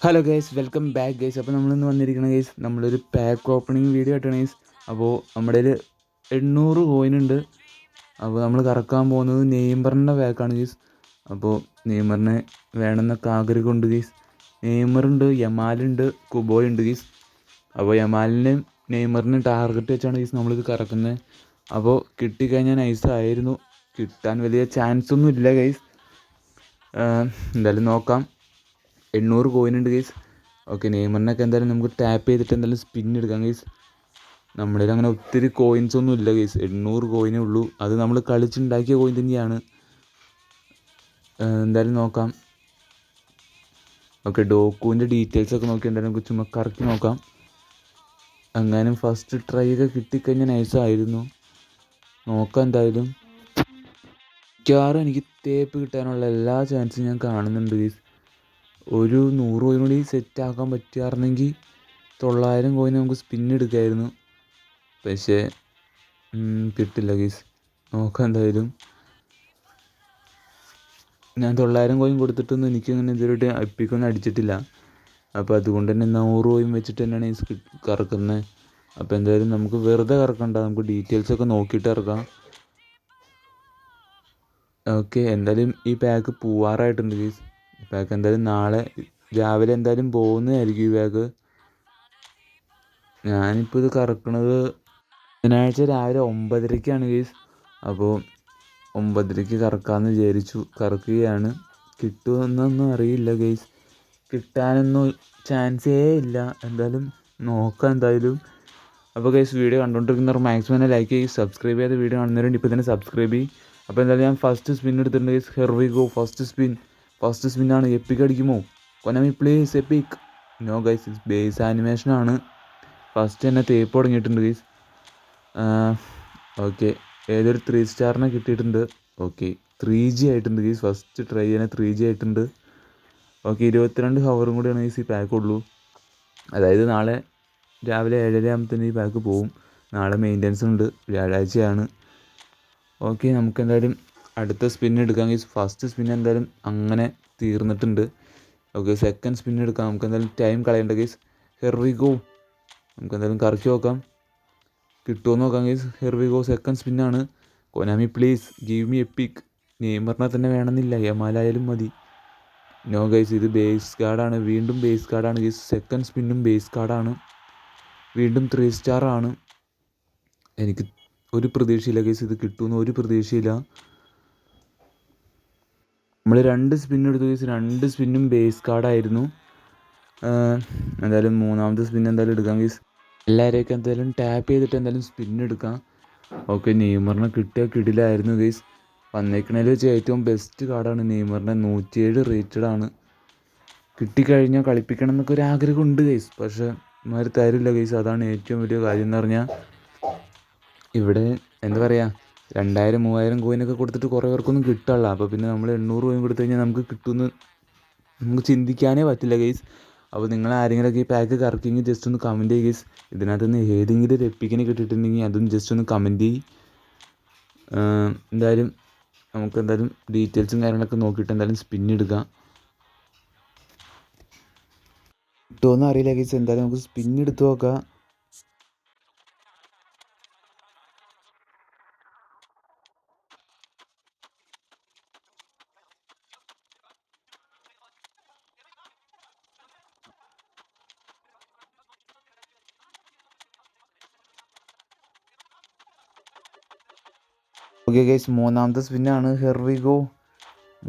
Hello guys, welcome back guys. അപ്പോൾ നമ്മളിന്ന് വന്നിരിക്കുന്ന ഗൈസ് നമ്മളൊരു പാക്ക് ഓപ്പണിങ് വീഡിയോ ആയിട്ടാണ് ഗൈസ്. അപ്പോൾ നമ്മുടെ കയ്യിൽ 800 കോയിനുണ്ട്. അപ്പോൾ നമ്മൾ കറക്കാൻ പോകുന്നത് നെയ്മറിൻ്റെ പാക്കാണ് ഗൈസ്. അപ്പോൾ നെയ്മറിനെ വേണമെന്നൊക്കെ ആഗ്രഹമുണ്ട് ഗൈസ്. നെയ്മറുണ്ട്, യമാലുണ്ട്, കുബോയ് ഉണ്ട് ഗൈസ്. അപ്പോൾ യമാലിനെയും നെയ്മറിനെയും ടാർഗറ്റ് വെച്ചാണ് ഗൈസ് നമ്മളിത് കറക്കുന്നത്. അപ്പോൾ കിട്ടിക്കഴിഞ്ഞാൽ നൈസായിരുന്നു. കിട്ടാൻ വലിയ ചാൻസ് ഒന്നും ഇല്ല ഗൈസ്. എന്തായാലും നോക്കാം. 800 കോയിനുണ്ട് ഗൈസ്. ഓക്കെ, നെയ്മറിനൊക്കെ എന്തായാലും നമുക്ക് ടാപ്പ് ചെയ്തിട്ട് എന്തായാലും സ്പിൻ എടുക്കാം ഗൈസ്. നമ്മുടെ അങ്ങനെ ഒത്തിരി കോയിൻസ് ഒന്നും ഇല്ല ഗൈസ്, 800 കോയിനേ ഉള്ളൂ. അത് നമ്മൾ കളിച്ചുണ്ടാക്കിയ കോയിൻ തന്നെയാണ്. എന്തായാലും നോക്കാം. ഓക്കെ, ഡോക്കുവിൻ്റെ ഡീറ്റെയിൽസ് ഒക്കെ നോക്കി എന്തായാലും നമുക്ക് ചുമ്മാ കറക്കി നോക്കാം. അങ്ങനെ ഫസ്റ്റ് ട്രൈ ഒക്കെ കിട്ടിക്കഴിഞ്ഞാൽ നൈസായിരുന്നു. നോക്കാം. എന്തായാലും മിക്കവാറും എനിക്ക് തേപ്പ് കിട്ടാനുള്ള എല്ലാ ചാൻസും ഞാൻ കാണുന്നുണ്ട് ഗൈസ്. ഒരു 100 കോയിൻ കൂടി സെറ്റാക്കാൻ പറ്റുമായിരുന്നെങ്കിൽ 900 കോയിൻ നമുക്ക് സ്പിൻ എടുക്കാമായിരുന്നു. പക്ഷേ കിട്ടില്ല ഗൈസ്. നോക്കാം. എന്തായാലും ഞാൻ 900 കോയിൻ കൊടുത്തിട്ടൊന്നും എനിക്കങ്ങനെ ഇതുവരെയായിട്ട് എപ്പിക്കൊന്നും അടിച്ചിട്ടില്ല. അപ്പോൾ അതുകൊണ്ട് തന്നെ 100 കോയിൻ വെച്ചിട്ട് തന്നെയാണ് ഈ കറക്കുന്നത്. അപ്പോൾ എന്തായാലും നമുക്ക് വെറുതെ കറക്കണ്ട, നമുക്ക് ഡീറ്റെയിൽസൊക്കെ നോക്കിയിട്ട് ഇറക്കാം. ഓക്കെ, എന്തായാലും ഈ പാക്ക് പോവാറായിട്ടുണ്ട് ഗൈസ്. ഈ പാക്ക് എന്തായാലും നാളെ രാവിലെ എന്തായാലും പോകുന്നതായിരിക്കും ഈ പാക്ക്. ഞാനിപ്പോൾ ഇത് കറക്കണത് ബുധനാഴ്ച രാവിലെ 9:30-ക്കാണ് ഗൈസ്. അപ്പോൾ 9:30-ക്ക് കറക്കാമെന്ന് വിചാരിച്ചു. കറക്കുകയാണ്. കിട്ടുമെന്നൊന്നും അറിയില്ല ഗൈസ്. കിട്ടാനൊന്നും ചാൻസേ ഇല്ല. എന്തായാലും നോക്കാം. എന്തായാലും അപ്പോൾ ഗൈസ്, വീഡിയോ കണ്ടുകൊണ്ടിരിക്കുന്നവർ മാക്സിമം തന്നെ ലൈക്ക് ചെയ്ത് സബ്സ്ക്രൈബ് ചെയ്ത് വീഡിയോ കാണുന്നവരുണ്ട് ഇപ്പോൾ തന്നെ സബ്സ്ക്രൈബ് ചെയ്യും. അപ്പോൾ എന്തായാലും ഞാൻ ഫസ്റ്റ് സ്പിൻ എടുത്തിട്ടുണ്ട് guys. Here we go. First സ്പിന്നാണ്. എപ്പിക്ക് അടിക്കുമോ? Konami please epic. No guys, ഇത് ബേസ് ആനിമേഷനാണ്. ഫസ്റ്റ് തന്നെ തേപ്പ് തുടങ്ങിയിട്ടുണ്ട് ഗൈസ്. ഓക്കെ, ഏതൊരു 3 സ്റ്റാറിനെ കിട്ടിയിട്ടുണ്ട്. ഓക്കെ, 3G ആയിട്ടുണ്ട് ഗൈസ്. ഫസ്റ്റ് ട്രൈ ചെയ്യാൻ 3G ആയിട്ടുണ്ട്. ഓക്കെ, 22 ഹവറും കൂടിയാണ് ഗൈസ് ഈ പാക്ക് ഉള്ളൂ. അതായത് നാളെ രാവിലെ 7:30 ആകുമ്പോഴത്തേന് ഈ പാക്ക് പോവും. നാളെ മെയിൻ്റനൻസ് ഉണ്ട്, വ്യാഴാഴ്ചയാണ്. ഓക്കെ, നമുക്ക് എന്തായാലും അടുത്ത സ്പിൻ എടുക്കാം ഗൈസ്. ഫസ്റ്റ് സ്പിൻ എന്തായാലും അങ്ങനെ തീർന്നിട്ടുണ്ട്. ഓക്കെ, സെക്കൻഡ് സ്പിൻ എടുക്കാം. നമുക്ക് എന്തായാലും ടൈം കളയേണ്ട ഗൈസ്. Here we go. നമുക്ക് എന്തായാലും കറക്കി നോക്കാം. കിട്ടുമെന്ന് നോക്കാം guys. Here we go. Second സ്പിന്നാണ്. Konami please give me epic. നെയ്മറിനെ തന്നെ വേണമെന്നില്ല, യമാലായാലും മതി. നോ ഗൈസ്, ഇത് ബേസ് കാർഡാണ്. വീണ്ടും ബേസ് കാർഡാണ് ഗൈസ്. സെക്കൻഡ് സ്പിന്നും ബേസ് കാർഡാണ്. വീണ്ടും 3 സ്റ്റാറാണ്. എനിക്ക് ഒരു പ്രതീക്ഷയില്ല ഗൈസ്, ഇത് കിട്ടുമെന്ന് ഒരു പ്രതീക്ഷയില്ല. നമ്മൾ 2 സ്പിൻ എടുത്തു ഗൈസ്. 2 സ്പിന്നും ബേസ് കാർഡായിരുന്നു. എന്തായാലും മൂന്നാമത്തെ സ്പിൻ എന്തായാലും എടുക്കാം ഗൈസ്. എല്ലാവരെയൊക്കെ എന്തായാലും ടാപ്പ് ചെയ്തിട്ട് എന്തായാലും സ്പിൻ എടുക്കാം. ഓക്കെ, നെയ്മറിനെ കിട്ടിയാൽ കിടിലായിരുന്നു ഗൈസ്. വന്നേക്കണതിൽ വെച്ച് ഏറ്റവും ബെസ്റ്റ് കാർഡാണ് നെയ്മറിൻ്റെ. 107 റേറ്റഡ് ആണ്. കിട്ടിക്കഴിഞ്ഞാൽ കളിപ്പിക്കണം എന്നൊക്കെ ഒരു ആഗ്രഹമുണ്ട് ഗൈസ്. പക്ഷേ ഇമാർ തരില്ല ഗൈസ്. അതാണ് ഏറ്റവും വലിയ കാര്യം എന്ന് പറഞ്ഞാൽ. ഇവിടെ എന്താ പറയുക, 2000-3000 കോയിനൊക്കെ കൊടുത്തിട്ട് കുറേ പേർക്കൊന്നും കിട്ടാനില്ല. അപ്പോൾ പിന്നെ നമ്മൾ 800 കോയിൻ കൊടുത്തു കഴിഞ്ഞാൽ നമുക്ക് കിട്ടുമെന്ന് നമുക്ക് ചിന്തിക്കാനേ പറ്റില്ല ഗൈസ്. അപ്പോൾ നിങ്ങൾ ആരെങ്കിലുമൊക്കെ ഈ പാക്ക് കറക്കിയെങ്കിൽ ജസ്റ്റ് ഒന്ന് കമൻറ്റ് ചെയ്യുക ഗൈസ്. ഇതിനകത്ത് നിന്ന് ഏതെങ്കിലും ഒരു എപ്പിക്കിനെ കിട്ടിയിട്ടുണ്ടെങ്കിൽ അതും ജസ്റ്റ് ഒന്ന് കമൻറ്റ് ചെയ്യും. എന്തായാലും നമുക്ക് എന്തായാലും ഡീറ്റെയിൽസും കാര്യങ്ങളൊക്കെ നോക്കിയിട്ട് എന്തായാലും സ്പിൻ എടുക്കാം. കിട്ടുമെന്ന് അറിയില്ല ഗൈസ്. എന്തായാലും നമുക്ക് സ്പിൻ എടുത്ത് നോക്കാം. ഓക്കെ ഗൈസ്, മൂന്നാമത്തെ സ്പിന്നാണ്. Here we go.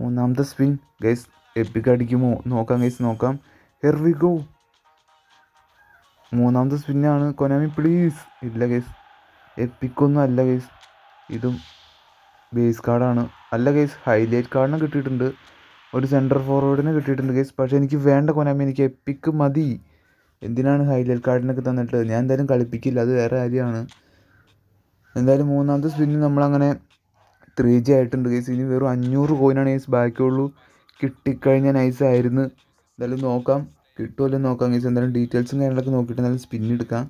മൂന്നാമത്തെ സ്പിൻ ഗൈസ്. എപ്പിക്ക് അടിക്കുമോ നോക്കാം ഗൈസ്. നോക്കാം. Here we go. മൂന്നാമത്തെ സ്പിന്നാണ്. Konami please. ഇല്ല ഗൈസ്, എപ്പിക്കൊന്നും അല്ല ഗൈസ്. ഇതും ബേസ് കാർഡാണ്. അല്ല ഗൈസ്, ഹൈലൈറ്റ് കാർഡിനെ കിട്ടിയിട്ടുണ്ട്. ഒരു സെൻറ്റർ ഫോർവേഡിനെ കിട്ടിയിട്ടുണ്ട് ഗൈസ്. പക്ഷേ എനിക്ക് വേണ്ട കൊനാമി, എനിക്ക് എപ്പിക്ക് മതി. എന്തിനാണ് ഹൈലൈറ്റ് കാർഡിനൊക്കെ തന്നിട്ട്? ഞാൻ എന്തായാലും കളിപ്പിക്കില്ല, അത് വേറെ കാര്യമാണ്. എന്തായാലും മൂന്നാമത്തെ സ്പിന്നിൽ നമ്മളങ്ങനെ 3G ആയിട്ടുണ്ട് ഗൈസ്. ഇനി വെറും 500 കോയിനാണ് ഗൈസ് ബാക്കിയുള്ളൂ. കിട്ടിക്കഴിഞ്ഞാൽ നൈസായിരുന്നു. എന്തായാലും നോക്കാം, കിട്ടുമല്ലോ നോക്കാം ഗൈസ്. എന്തായാലും ഡീറ്റെയിൽസും കാര്യങ്ങളൊക്കെ നോക്കിയിട്ട് എന്തായാലും സ്പിൻ എടുക്കാം.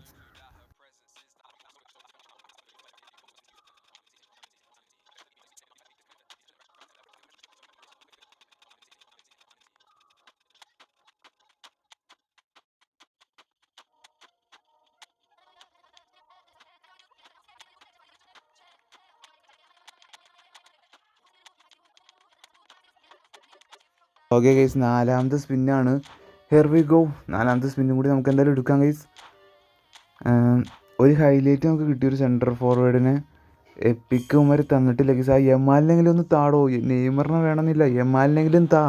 ഓക്കെ ഗൈസ്, നാലാമത്തെ സ്പിന്നാണ്. Here we go. നാലാമത്തെ സ്പിന്നും കൂടി നമുക്ക് എന്തായാലും എടുക്കാം ഗൈസ്. ഒരു ഹൈലൈറ്റ് നമുക്ക് കിട്ടിയൊരു സെൻറ്റർ ഫോർവേഡിനെ എപ്പിക്ക് ഉമാർ തന്നിട്ടില്ല ഗൈസ്. ആ യമാലിനെങ്കിലും ഒന്ന് താടോ. നെയ്മറിനെ വേണമെന്നില്ല, യമാലിനെങ്കിലും താ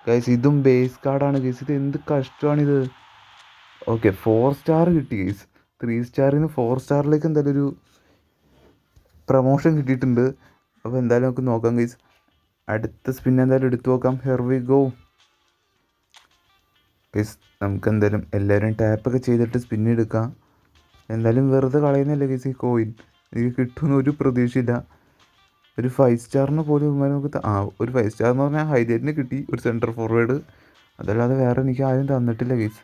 ഗൈസ്. ഇതും ബേസ് കാർഡാണ് ഗൈസ്. ഇത് എന്ത് കഷ്ടമാണിത്. ഓക്കെ, 4 സ്റ്റാർ കിട്ടി ഗൈസ്. 3 സ്റ്റാറിൽ നിന്ന് 4 സ്റ്റാറിലേക്ക് എന്തായാലും ഒരു പ്രൊമോഷൻ കിട്ടിയിട്ടുണ്ട്. അപ്പോൾ എന്തായാലും നമുക്ക് നോക്കാം ഗൈസ്. അടുത്ത സ്പിൻ എന്തായാലും എടുത്തു നോക്കാം. Here we go guys. നമുക്ക് എന്തായാലും എല്ലാവരും ടാപ്പൊക്കെ ചെയ്തിട്ട് സ്പിൻ എടുക്കാം. എന്തായാലും വെറുതെ കളയുന്നില്ല ഗൈസ് ഈ കോയിൻ. എനിക്ക് കിട്ടുമെന്ന് ഒരു പ്രതീക്ഷയില്ല. ഒരു 5 സ്റ്റാറിന് പോലും നമുക്ക് ഒരു 5 സ്റ്റാർ എന്ന് പറഞ്ഞാൽ ഹൈലൈറ്റിന് കിട്ടി, ഒരു സെൻറ്റർ ഫോർവേഡ്. അതല്ലാതെ വേറെ എനിക്ക് ആരും തന്നിട്ടില്ല ഗൈസ്.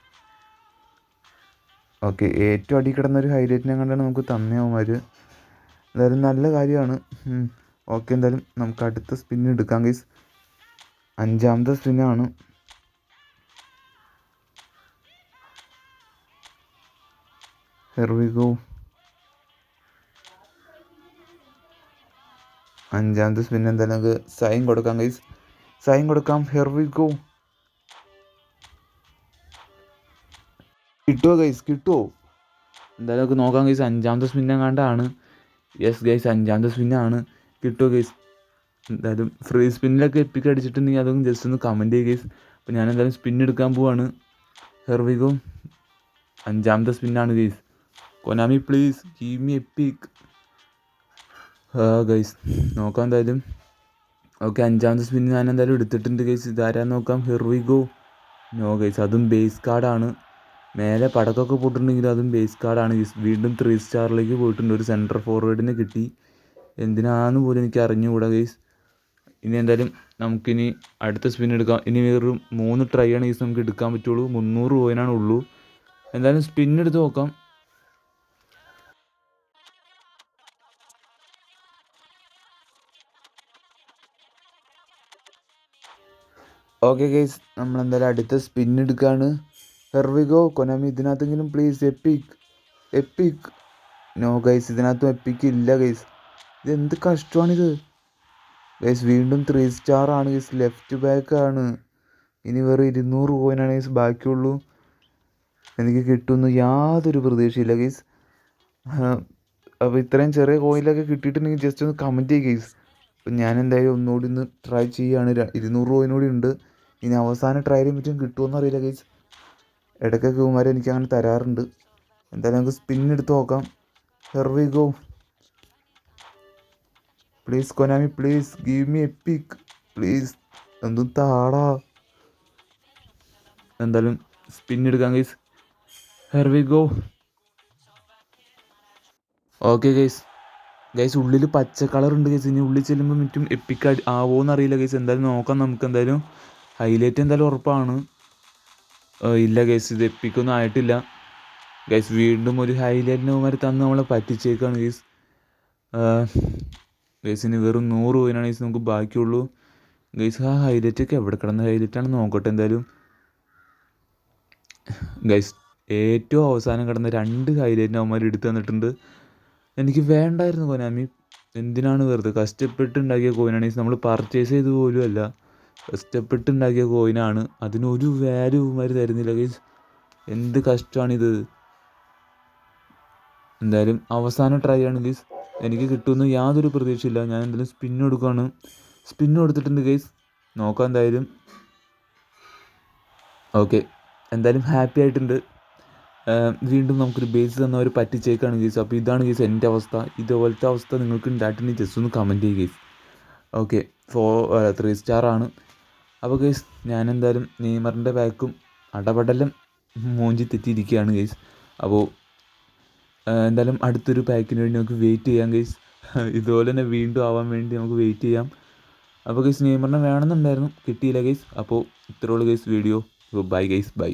ഓക്കെ, ഏറ്റവും അടി കിടന്നൊരു ഹൈലൈറ്റിനെ കണ്ടാണ് നമുക്ക് തന്നവന്മാർ. എന്തായാലും നല്ല കാര്യമാണ്. ഓക്കെ, എന്തായാലും നമുക്ക് അടുത്ത സ്പിന്ന് എടുക്കാം ഗൈസ്. 5ാമത്തെ സ്പിന്നാണ്. Here we go. 5ാമത്തെ സ്പിൻ എന്തായാലും നമുക്ക് സൈൻ കൊടുക്കാം ഗൈസ്. സൈൻ കൊടുക്കാം. Here we go. കിട്ടുമോ ഗൈസ്? കിട്ടുമോ? എന്തായാലും നമുക്ക് നോക്കാം ഗൈസ്. 5ാമത്തെ സ്പിന്നെങ്ങാണ്ടാണ്. യെസ് ഗൈസ്, 5ാമത്തെ സ്പിന്നാണ്. കിട്ടുമോ ഗൈസ്? എന്തായാലും ഫ്രീ സ്പിന്നിലൊക്കെ എപ്പിക്ക് അടിച്ചിട്ടുണ്ടെങ്കിൽ അതൊന്നും ജസ്റ്റ് ഒന്ന് കമൻറ്റ് ചെയ്യുക ഗൈസ്. അപ്പോൾ ഞാൻ എന്തായാലും സ്പിൻ എടുക്കാൻ പോവാണ്. Here we go. 5ാമത്തെ സ്പിന്നാണ് guys. Konami please give me epic. Guys നോക്കാം എന്തായാലും. ഓക്കെ, 5ാമത്തെ സ്പിന്ന് ഞാൻ എന്തായാലും എടുത്തിട്ടുണ്ട് ഗൈസ്. ഇതാരാന്ന് നോക്കാം. Here we go. No guys, അതും ബേസ് കാർഡാണ്. മേലെ പടക്കമൊക്കെ പോയിട്ടുണ്ടെങ്കിലും അതും ബേസ് കാർഡാണ് ഗൈസ്. വീണ്ടും 3 സ്റ്റാറിലേക്ക് പോയിട്ടുണ്ട്. ഒരു സെൻറ്റർ ഫോർവേഡിനെ കിട്ടി. എന്തിനാന്ന് പോലും എനിക്ക് അറിഞ്ഞുകൂടാ ഗൈസ്. ഇനി എന്തായാലും നമുക്കിനി അടുത്ത സ്പിൻ എടുക്കാം. ഇനി വേറൊരു 3 ട്രൈ ആണ് ഗൈസ് നമുക്ക് എടുക്കാൻ പറ്റുള്ളൂ. 300 കോയിനാണ് ഉള്ളൂ. എന്തായാലും സ്പിൻ എടുത്ത് നോക്കാം. ഓക്കെ ഗൈസ്, നമ്മളെന്തായാലും അടുത്ത സ്പിൻ എടുക്കുകയാണ്. Here we go. കൊനാമി ഇതിനകത്തെങ്കിലും please epic. Epic. No guys, ഇതിനകത്തും എപ്പിക്ക് ഇല്ല ഗൈസ്. ഇതെന്ത് കഷ്ടമാണിത് ഗൈസ്. വീണ്ടും 3 സ്റ്റാർ ആണ് ഗൈസ്. ലെഫ്റ്റ് ബാക്ക് ആണ്. ഇനി വേറെ 200 കോയിനാണ് ഗൈസ് ബാക്കിയുള്ളൂ. എനിക്ക് കിട്ടുമെന്ന് യാതൊരു പ്രതീക്ഷയില്ല ഗൈസ്. അപ്പോൾ ഇത്രയും ചെറിയ കോയിലൊക്കെ കിട്ടിയിട്ടുണ്ടെങ്കിൽ ജസ്റ്റ് ഒന്ന് കമൻറ്റ് ചെയ്യുക ഗൈസ്. അപ്പം ഞാൻ എന്തായാലും ഒന്നുകൂടി ഒന്ന് ട്രൈ ചെയ്യുകയാണ്. 200 കോയിനൂടി ഉണ്ട്. ഇനി അവസാന ട്രയലിൽ പറ്റും കിട്ടുമെന്ന് അറിയില്ല ഗൈസ്. ഇടയ്ക്കൊക്കെ കുമാരൻ എനിക്ക് അങ്ങനെ തരാറുണ്ട്. എന്തായാലും നമുക്ക് സ്പിൻ എടുത്ത് നോക്കാം. Here we go. Please Konami please give me EPIC please. എന്തും താടാ. എന്തായാലും സ്പിൻ എടുക്കാം guys. Here we go. Okay guys. Guys ഉള്ളിൽ പച്ച കളർ ഉണ്ട് ഗൈസ്. ഇനി ഉള്ളിൽ ചെല്ലുമ്പോൾ മറ്റും എപ്പിക് ആവുമോയെന്ന് അറിയില്ല ഗൈസ്. എന്തായാലും നോക്കാം നമുക്ക്. എന്തായാലും ഹൈലൈറ്റ് എന്തായാലും ഉറപ്പാണ്. ഇല്ല ഗൈസ്, ഇത് എപ്പിക്കൊന്നും ആയിട്ടില്ല ഗൈസ്. വീണ്ടും ഒരു ഹൈലൈറ്റിന് മാതിരി തന്ന് നമ്മളെ പറ്റിച്ചേക്കാണ് ഗൈസ്. ഗൈസിന് വെറും 100 കോയിനാണ് ഗൈസ് നമുക്ക് ബാക്കിയുള്ളൂ ഗൈസ്. ആ ഹൈലൈറ്റൊക്കെ എവിടെ കിടന്ന ഹൈലൈറ്റാണ് നോക്കട്ടെ. എന്തായാലും ഗൈസ് ഏറ്റവും അവസാനം കിടന്ന 2 ഹൈലൈറ്റിന് അവന്മാർ എടുത്തു തന്നിട്ടുണ്ട്. എനിക്ക് വേണ്ടായിരുന്നു കൊനാമി. എന്തിനാണ് വെറുതെ കഷ്ടപ്പെട്ടുണ്ടാക്കിയ കോയിനാണ് ഗൈസ്. നമ്മൾ പർച്ചേസ് ചെയ്ത് പോലും അല്ല, കഷ്ടപ്പെട്ടുണ്ടാക്കിയ കോയിനാണ്. അതിനൊരു വാല്യൂ അവന്മാർ തരുന്നില്ല ഗൈസ്. എന്ത് കഷ്ടമാണിത്. എന്തായാലും അവസാനം ട്രൈ ആണ് ഗൈസ്. എനിക്ക് കിട്ടുമെന്ന് യാതൊരു പ്രതീക്ഷയില്ല. ഞാൻ എന്തായാലും സ്പിന്ന് കൊടുക്കുകയാണ്. സ്പിന്ന് കൊടുത്തിട്ടുണ്ട് ഗൈസ്. നോക്കാം എന്തായാലും. ഓക്കെ, എന്തായാലും ഹാപ്പി ആയിട്ടുണ്ട്. വീണ്ടും നമുക്കൊരു ബേസ് തന്നവർ പറ്റിച്ചേക്കാണ് ഗൈസ്. അപ്പോൾ ഇതാണ് ഗൈസ് എൻ്റെ അവസ്ഥ. ഇതുപോലത്തെ അവസ്ഥ നിങ്ങൾക്ക് ഉണ്ടായിട്ടുണ്ടെങ്കിൽ ജസ്റ്റ് ഒന്ന് കമൻറ്റ് ചെയ്യുക ഗൈസ്. ഓക്കെ, 3 സ്റ്റാർ ആണ്. അപ്പോൾ ഗൈസ് ഞാൻ എന്തായാലും നെയ്മറിൻ്റെ ബാക്കും അടപടലം മൂഞ്ചി തെറ്റിയിരിക്കുകയാണ് ഗൈസ്. അപ്പോൾ എന്തായാലും അടുത്തൊരു പാക്കിന് വേണ്ടി നമുക്ക് വെയിറ്റ് ചെയ്യാം ഗൈസ്. ഇതുപോലെ തന്നെ വീണ്ടും ആവാൻ വേണ്ടി നമുക്ക് വെയിറ്റ് ചെയ്യാം. അപ്പോൾ ഗൈസ് നെയ്മറിനെ വേണമെന്നുണ്ടായിരുന്നു, കിട്ടിയില്ല ഗൈസ്. അപ്പോൾ ഇത്രയുള്ളൂ guys video. Bye guys, by.